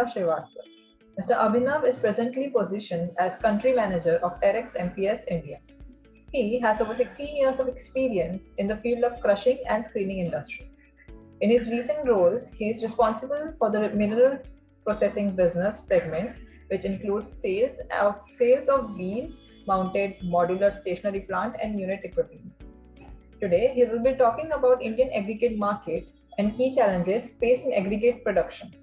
Abhinav Srivastava. Mr. Abhinav is presently positioned as Country Manager of Terex MPS India. He has over 16 years of experience in the field of crushing and screening industry. In his recent roles, he is responsible for the mineral processing business segment, which includes sales of wheel-mounted modular stationary plant and unit equipments. Today, he will be talking about Indian aggregate market and key challenges faced in aggregate production.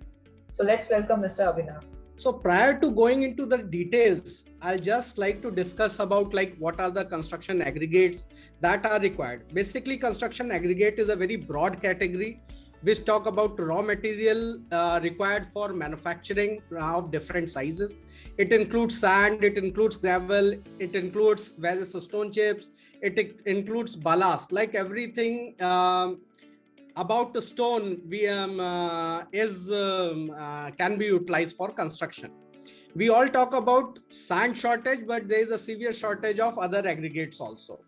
So let's welcome Mr. Abhinav. So prior to going into the details, I'll just like to discuss about what are the construction aggregates that are required. Basically, construction aggregate is a very broad category which talk about raw material required for manufacturing of different sizes. It includes sand, it includes gravel, it includes various stone chips, it includes ballast, like everything about the stone can be utilized for construction. We all talk about sand shortage, but there is a severe shortage of other aggregates also.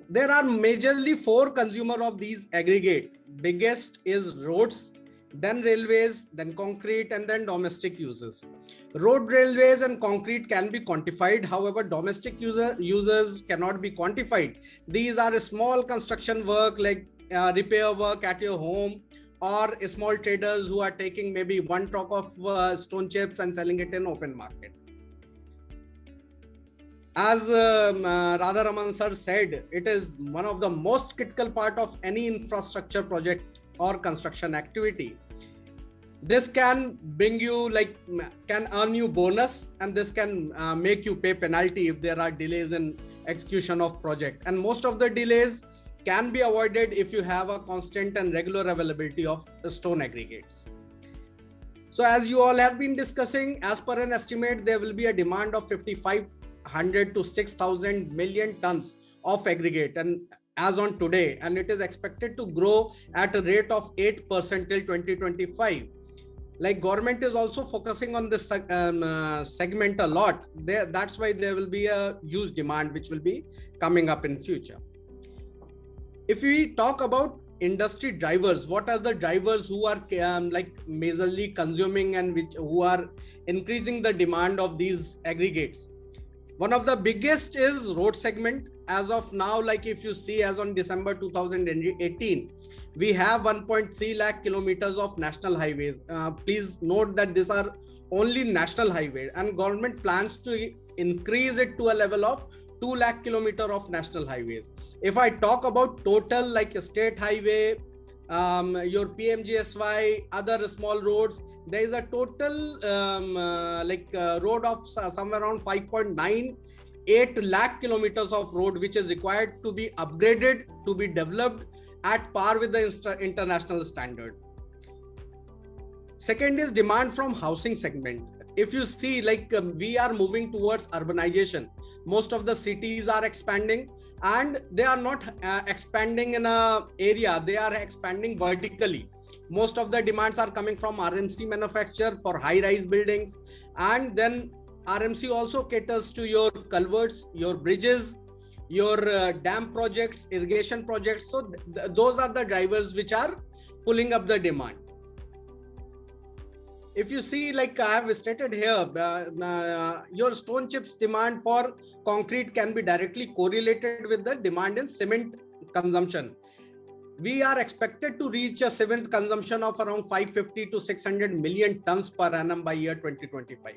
There are majorly 4 consumer of these aggregate. Biggest is roads, then railways, then concrete, and then domestic uses. Road, railways, and concrete can be quantified. However, domestic users cannot be quantified. These are small construction work like repair work at your home, or small traders who are taking maybe 1 truck of stone chips and selling it in open market. As Radharaman sir said, it is one of the most critical part of any infrastructure project or construction activity. This can bring you can earn you bonus, and this can make you pay penalty if there are delays in execution of project. And most of the delays can be avoided if you have a constant and regular availability of the stone aggregates. So as you all have been discussing, as per an estimate, there will be a demand of 5,500 to 6,000 million tons of aggregate, and as on today, and it is expected to grow at a rate of 8% till 2025. Like government is also focusing on this segment a lot. That's why there will be a huge demand which will be coming up in future. If we talk about industry drivers, what are the drivers who are majorly consuming and who are increasing the demand of these aggregates? One of the biggest is road segment. As of now, if you see, as on December 2018, we have 1.3 lakh kilometers of national highways. Please note that these are only national highway, and government plans to increase it to a level of 2 lakh kilometer of national highways. If I talk about total a state highway, your PMGSY, other small roads, there is a total road of somewhere around 5.98 lakh kilometers of road which is required to be upgraded, to be developed at par with the international standard. Second is demand from housing segment. If you see, we are moving towards urbanization. Most of the cities are expanding, and they are not expanding in a area, they are expanding vertically. Most of the demands are coming from RMC manufacture for high-rise buildings, and then RMC also caters to your culverts, your bridges, your dam projects, irrigation projects. So those are the drivers which are pulling up the demand. If you see, I have stated here, your stone chips demand for concrete can be directly correlated with the demand in cement consumption. We are expected to reach a cement consumption of around 550 to 600 million tons per annum by year 2025.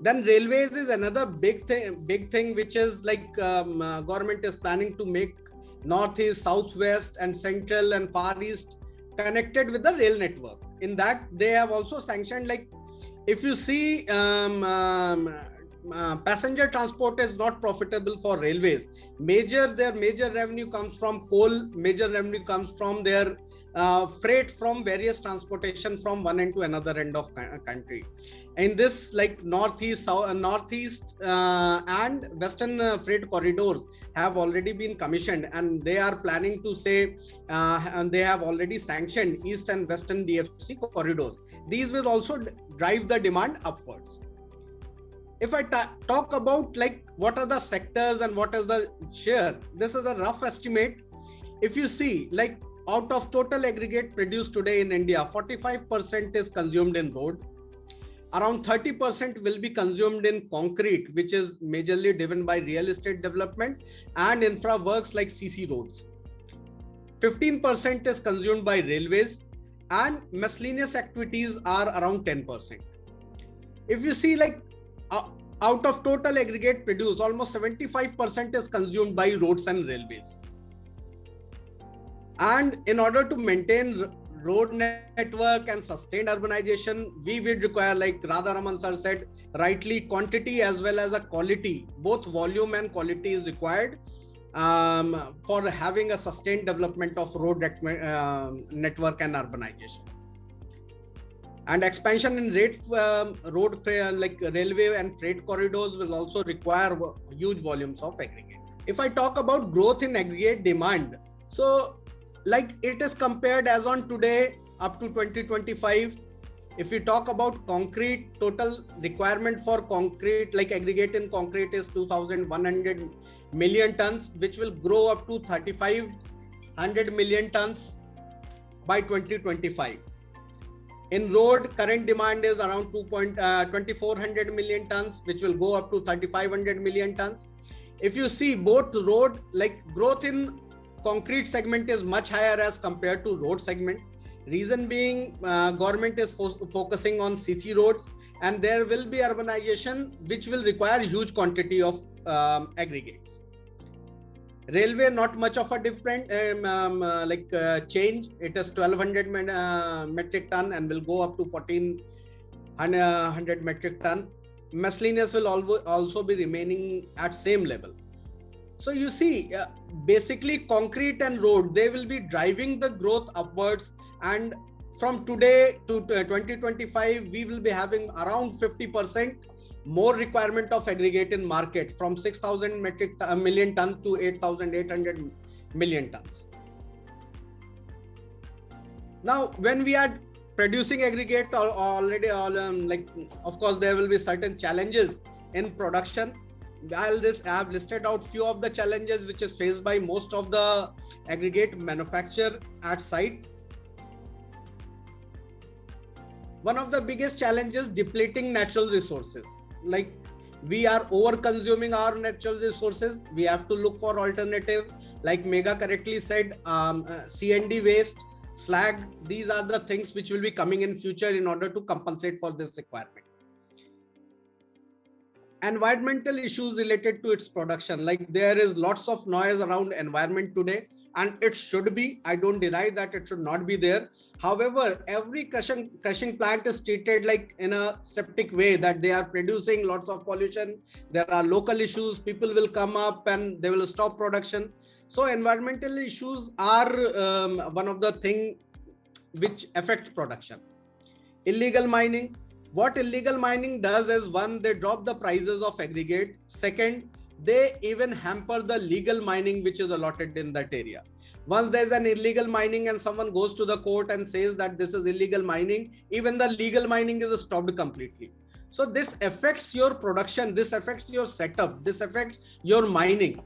Then railways is another big thing which is government is planning to make northeast, southwest, and central and far east connected with the rail network. In that, they have also sanctioned, if you see, passenger transport is not profitable for railways. Their major revenue comes from coal, major revenue comes from their freight from various transportation from one end to another end of country. In this, northeast and western freight corridors have already been commissioned, and they are planning to say, and they have already sanctioned east and western DFC corridors. These will also drive the demand upwards. If I talk about what are the sectors and what is the share, this is a rough estimate. If you see, out of total aggregate produced today in India, 45% is consumed in road. Around 30% will be consumed in concrete, which is majorly driven by real estate development and infra works like CC roads. 15% is consumed by railways, and miscellaneous activities are around 10%. If you see, like out of total aggregate produced, almost 75% is consumed by roads and railways. And in order to maintain road network and sustain urbanization, we will require, like Radharaman sir said rightly, quantity as well as a quality. Both volume and quality is required for having a sustained development of road network and urbanization. And expansion in road like railway and freight corridors will also require huge volumes of aggregate. If I talk about growth in aggregate demand, so like it is compared as on today up to 2025. If we talk about concrete, total requirement for concrete, like aggregate in concrete, is 2,100 million tons, which will grow up to 3,500 million tons by 2025. In road, current demand is around 2,400 million tons, which will go up to 3,500 million tons. If you see both road, like growth in concrete segment is much higher as compared to road segment. Reason being, government is focusing on CC roads, and there will be urbanization which will require huge quantity of aggregates. Railway, not much of a different change. It is 1,200 metric ton and will go up to 1,400 metric ton. Miscellaneous will also be remaining at same level. So you see, basically concrete and road, they will be driving the growth upwards. And from today to 2025, we will be having around 50% more requirement of aggregate in market, from 6,000 million tons to 8,800 million tons. Now, when we are producing aggregate already, of course, there will be certain challenges in production. I have listed out few of the challenges which is faced by most of the aggregate manufacturer at site. One of the biggest challenges, depleting natural resources. Like we are over consuming our natural resources. We have to look for alternative. Like Megha correctly said, C&D waste, slag, these are the things which will be coming in future in order to compensate for this requirement. Environmental issues related to its production, like there is lots of noise around environment today, and it should be, I don't deny that it should not be there. However, every crushing plant is treated like in a septic way, that they are producing lots of pollution. There are local issues, people will come up and they will stop production. So environmental issues are one of the things which affect production. Illegal mining. What illegal mining does is, one, they drop the prices of aggregate. Second, they even hamper the legal mining which is allotted in that area. Once there's an illegal mining and someone goes to the court and says that this is illegal mining, even the legal mining is stopped completely. So this affects your production, this affects your setup, this affects your mining.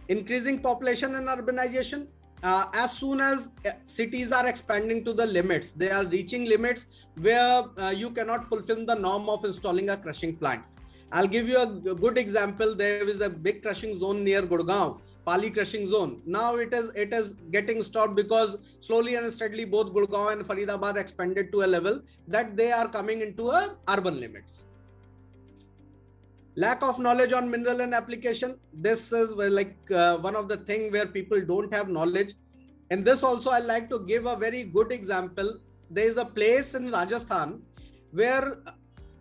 Increasing population and urbanization. As soon as cities are expanding to the limits, they are reaching limits where you cannot fulfill the norm of installing a crushing plant. I'll give you a good example. There is a big crushing zone near Gurgaon, Pali crushing zone. Now it is getting stopped because slowly and steadily both Gurgaon and Faridabad expanded to a level that they are coming into urban limits. Lack of knowledge on mineral and application. This is one of the things where people don't have knowledge. And this also, I like to give a very good example. There is a place in Rajasthan where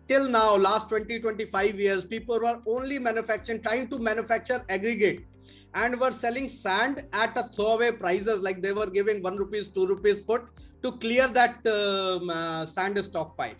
till now, last 20-25 years, people were only trying to manufacture aggregate, and were selling sand at a throwaway prices, like they were giving 1 rupees, 2 rupees foot to clear that sand stockpile,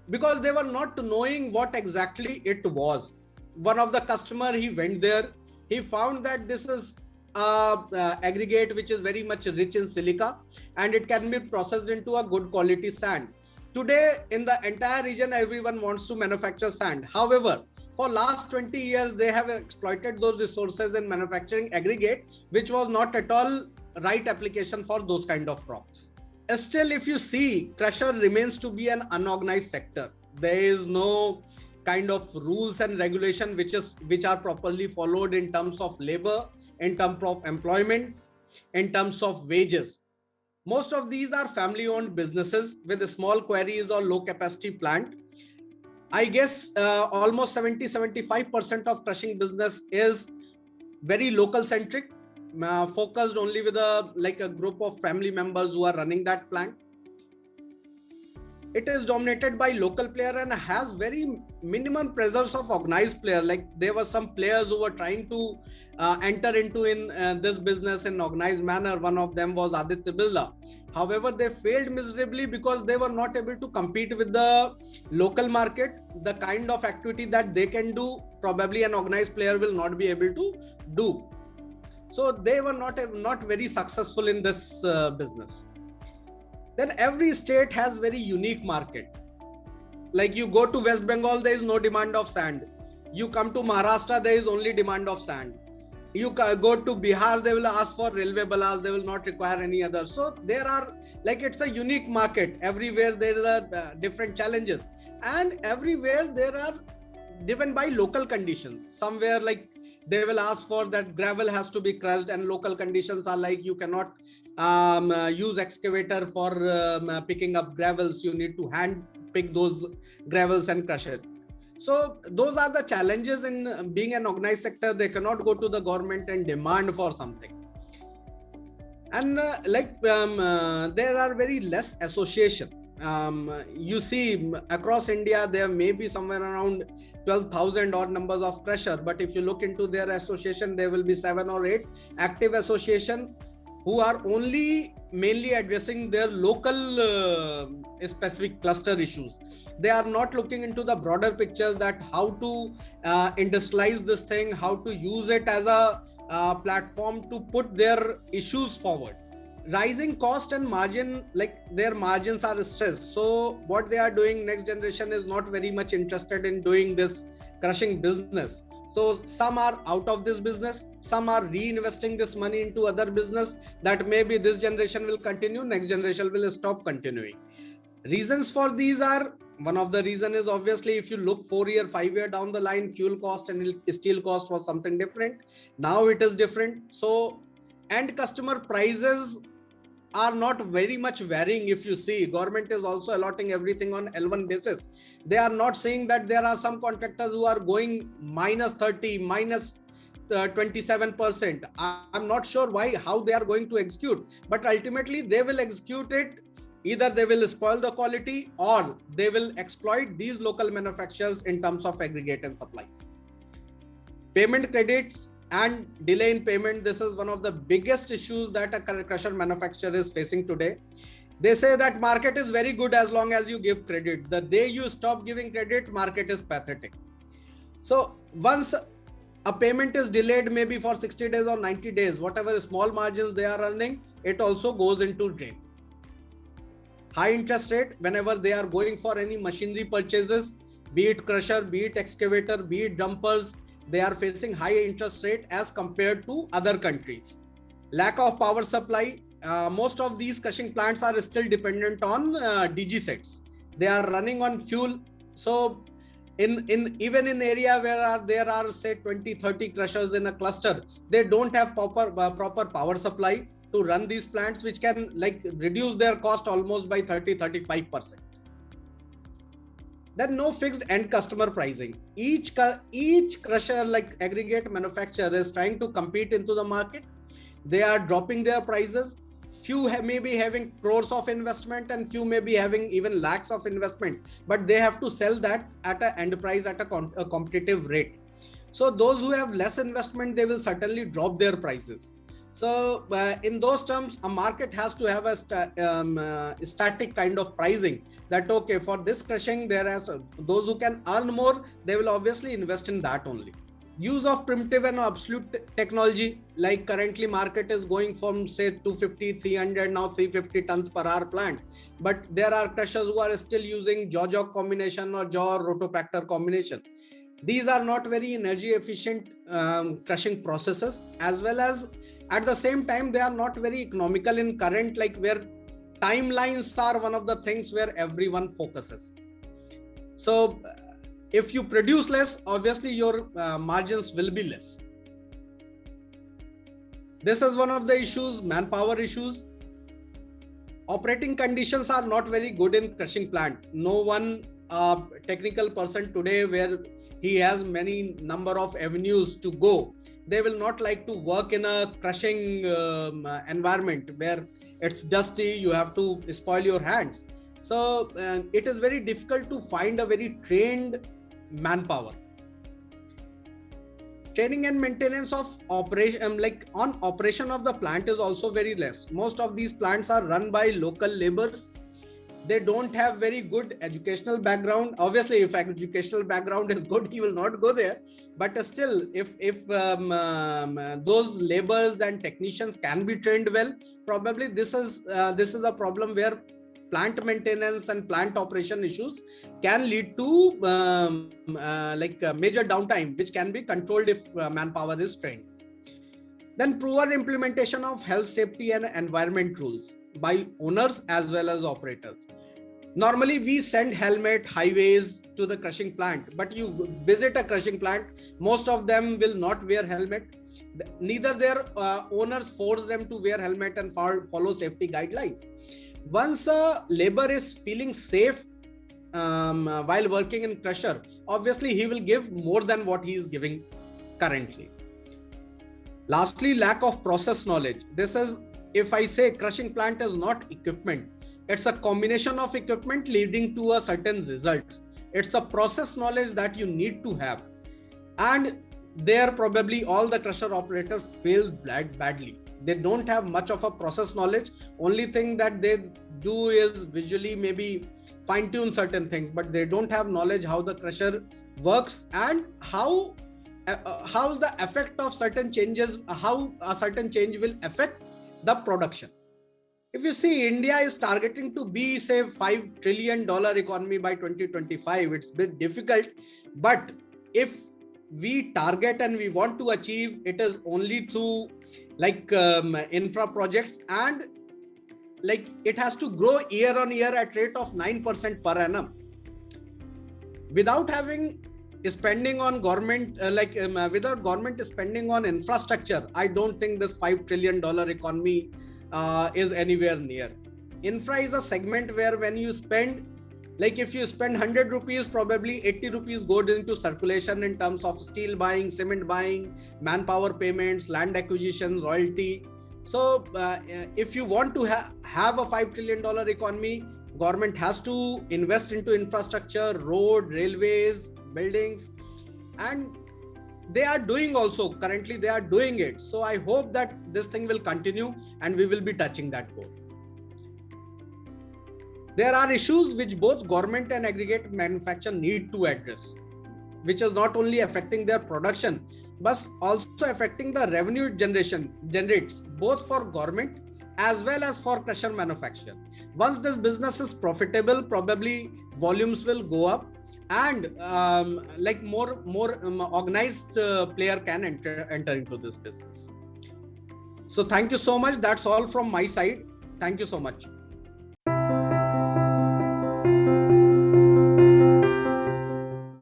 because they were not knowing what exactly it was. One of the customer, he went there, he found that this is aggregate which is very much rich in silica, and it can be processed into a good quality sand. Today, in the entire region, everyone wants to manufacture sand. However, for last 20 years, they have exploited those resources in manufacturing aggregate, which was not at all right application for those kind of rocks. Still, if you see, crusher remains to be an unorganized sector. There is no kind of rules and regulation which are properly followed in terms of labor, in terms of employment, in terms of wages. Most of these are family owned businesses with small quarries or low capacity plant. I guess almost 70-75% of crushing business is very local centric, focused only with a group of family members who are running that plant. It is dominated by local player and has very minimum presence of organized player. Like there were some players who were trying to enter into this business in organized manner. One of them was Aditya Birla. However, they failed miserably because they were not able to compete with the local market. The kind of activity that they can do, probably an organized player will not be able to do. So they were not very successful in this business. Then every state has very unique market. Like you go to West Bengal, there is no demand of sand. You come to Maharashtra, there is only demand of sand. You go to Bihar, they will ask for railway ballas, they will not require any other. So there are, like, it's a unique market. Everywhere there are different challenges, and everywhere there are driven by local conditions. Somewhere like they will ask for that gravel has to be crushed, and local conditions are like you cannot use excavator for picking up gravels. You need to hand pick those gravels and crush it. So those are the challenges in being an organized sector. They cannot go to the government and demand for something. And there are very less association. You see across India, there may be somewhere around 12,000 odd numbers of crusher, but if you look into their association, there will be 7 or 8 active association who are only mainly addressing their local specific cluster issues. They are not looking into the broader picture that how to industrialize this thing, how to use it as a platform to put their issues forward. Rising cost and margin, like their margins are stressed. So what they are doing, next generation is not very much interested in doing this crushing business. So some are out of this business, some are reinvesting this money into other business that maybe this generation will continue, next generation will stop continuing. Reasons for these are, one of the reason is obviously if you look 4 year, 5 year down the line, fuel cost and steel cost was something different. Now it is different. So end customer prices are not very much varying. If you see, government is also allotting everything on L1 basis. They are not saying that there are some contractors who are going -30, -27%. I'm not sure how they are going to execute, but ultimately they will execute it. Either they will spoil the quality or they will exploit these local manufacturers in terms of aggregate and supplies. Payment credits and delay in payment, this is one of the biggest issues that a crusher manufacturer is facing today. They say that market is very good as long as you give credit. The day you stop giving credit, market is pathetic. So once a payment is delayed, maybe for 60 days or 90 days, whatever small margins they are earning, it also goes into drain. High interest rate, whenever they are going for any machinery purchases, be it crusher, be it excavator, be it dumpers, they are facing high interest rate as compared to other countries. Lack of power supply. Most of these crushing plants are still dependent on DG sets. They are running on fuel. So even in area where there are say 20-30 crushers in a cluster, they don't have proper power supply to run these plants, which can reduce their cost almost by 30-35%. Then no fixed end customer pricing. Each crusher, like aggregate manufacturer, is trying to compete into the market. They are dropping their prices. Few may be having crores of investment and few may be having even lakhs of investment, but they have to sell that at an end price at a competitive rate. So those who have less investment, they will certainly drop their prices. So in those terms, a market has to have a static kind of pricing that, okay, for this crushing, there are those who can earn more, they will obviously invest in that only. Use of primitive and obsolete technology, like currently market is going from say 250, 300, now 350 tons per hour plant. But there are crushers who are still using jaw-jog combination or jaw rotopactor combination. These are not very energy efficient crushing processes, as well as At the same time, they are not very economical in current, like where timelines are one of the things where everyone focuses. So if you produce less, obviously your margins will be less. This is one of the issues, manpower issues. Operating conditions are not very good in crushing plant. No one technical person today, where he has many number of avenues to go, they will not like to work in a crushing environment where it's dusty, you have to spoil your hands. So it is very difficult to find a very trained manpower. Training and maintenance of operation, like on operation of the plant, is also very less. Most of these plants are run by local laborers. They don't have very good educational background. Obviously, if educational background is good, he will not go there. But still, if those laborers and technicians can be trained well, probably this is a problem where plant maintenance and plant operation issues can lead to major downtime, which can be controlled if manpower is trained. Then poor implementation of health, safety and environment rules by owners as well as operators. Normally we send helmet, highways to the crushing plant, but you visit a crushing plant, most of them will not wear helmet. Neither their owners force them to wear helmet and follow safety guidelines. Once a labor is feeling safe while working in crusher, obviously he will give more than what he is giving currently. Lastly, lack of process knowledge. This is, if I say crushing plant is not equipment, it's a combination of equipment leading to a certain results. It's a process knowledge that you need to have. And there probably all the crusher operators fail badly. They don't have much of a process knowledge. Only thing that they do is visually maybe fine tune certain things, but they don't have knowledge how the crusher works and how the effect of certain changes, how a certain change will affect the production. If you see, India is targeting to be, say, $5 trillion economy by 2025. It's a bit difficult, but if we target and we want to achieve, it is only through infra projects, and like it has to grow year on year at rate of 9% per annum. Without having spending on government, without government spending on infrastructure, I don't think this $5 trillion economy is anywhere near. Infra is a segment where when you spend, like if you spend 100 rupees, probably 80 rupees goes into circulation in terms of steel buying, cement buying, manpower payments, land acquisition, royalty. So if you want to have a $5 trillion economy, government has to invest into infrastructure, road, railways, buildings, and they are doing also, currently they are doing it. So I hope that this thing will continue and we will be touching that goal. There are issues which both government and aggregate manufacturer need to address, which is not only affecting their production, but also affecting the revenue generates both for government as well as for crusher manufacturer. Once this business is profitable, probably volumes will go up, and more organized player can enter into this business. So thank you so much. That's all from my side. Thank you so much.